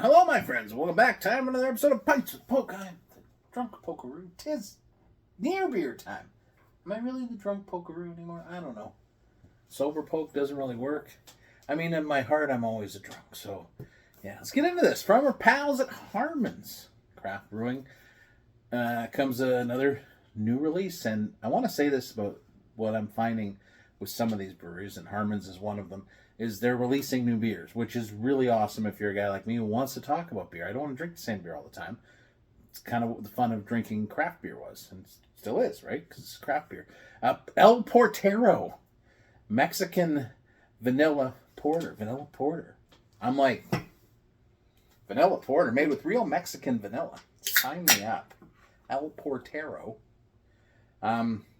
Hello, my friends. Welcome back. Time for another episode of Pints with Poke. I'm the drunk pokeroo. 'Tis near beer time. Am I really the drunk pokeroo anymore? I don't know. Sober poke doesn't really work. I mean, in my heart, I'm always a drunk. So, yeah, let's get into this. From our pals at Harmon's Craft Brewing comes another new release. And I want to say this about what I'm finding with some of these breweries, and Harmon's is one of them, is they're releasing new beers, which is really awesome if you're a guy like me who wants to talk about beer. I don't want to drink the same beer all the time. It's kind of what the fun of drinking craft beer was, and still is, right? Because it's craft beer. El Portero, Mexican vanilla porter. Vanilla porter. I'm like, vanilla porter made with real Mexican vanilla. Sign me up. El Portero.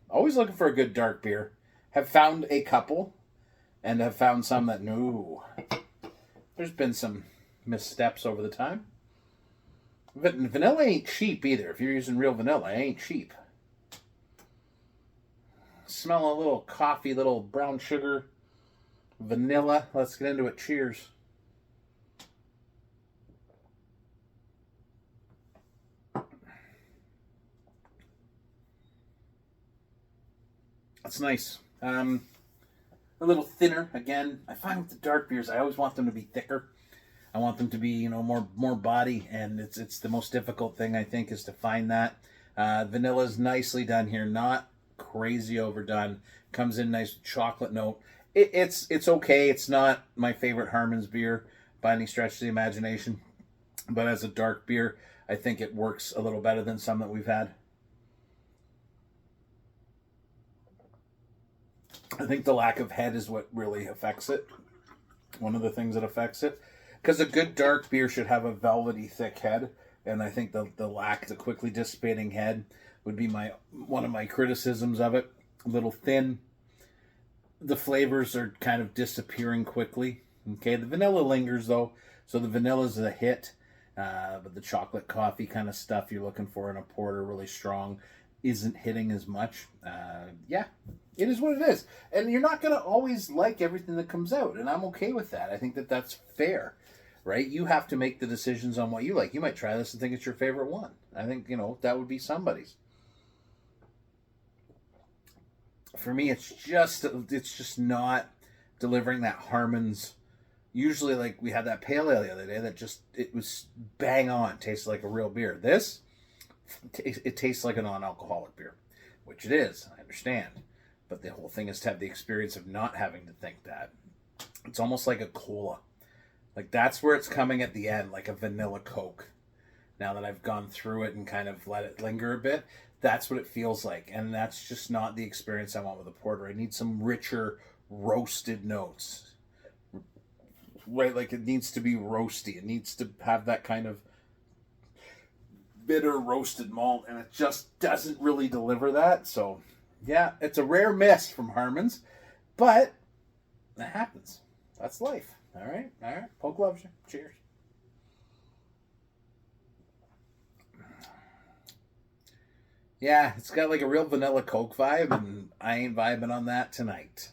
Always looking for a good dark beer. Have found a couple, and have found some that, no, there's been some missteps over the time. Vanilla ain't cheap either. If you're using real vanilla, it ain't cheap. Smell a little coffee, little brown sugar, vanilla. Let's get into it. Cheers. That's nice. A little thinner. Again, I find with the dark beers, I always want them to be thicker. I want them to be, more body, and it's the most difficult thing, I think, is to find that. Vanilla's nicely done here, not crazy overdone. Comes in nice chocolate note. It's okay. It's not my favorite Harmon's beer by any stretch of the imagination, but as a dark beer, I think it works a little better than some that we've had. I think the lack of head is what really affects it. One of the things that affects it. Because a good dark beer should have a velvety, thick head. And I think the quickly dissipating head would be one of my criticisms of it. A little thin. The flavors are kind of disappearing quickly. Okay, the vanilla lingers though. So the vanilla's a hit. But the chocolate coffee kind of stuff you're looking for in a porter, really strong, isn't hitting as much. Yeah, it is what it is. And you're not going to always like everything that comes out. And I'm okay with that. I think that that's fair, right? You have to make the decisions on what you like. You might try this and think it's your favorite one. I think, that would be somebody's. For me, it's just not delivering that Harmon's. Usually, like, we had that pale ale the other day that it was bang on. Tasted like a real beer. This, it tastes like a non-alcoholic beer, which it is. I understand. But the whole thing is to have the experience of not having to think that. It's almost like a cola. Like, that's where it's coming at the end, like a vanilla Coke. Now that I've gone through it and kind of let it linger a bit, that's what it feels like. And that's just not the experience I want with a porter. I need some richer, roasted notes. Right, like it needs to be roasty. It needs to have that kind of bitter roasted malt, and it just doesn't really deliver that. So, yeah, it's a rare miss from Harmon's, but that happens. That's life. All right. Poke loves you. Cheers. Yeah, it's got like a real vanilla Coke vibe, and I ain't vibing on that tonight.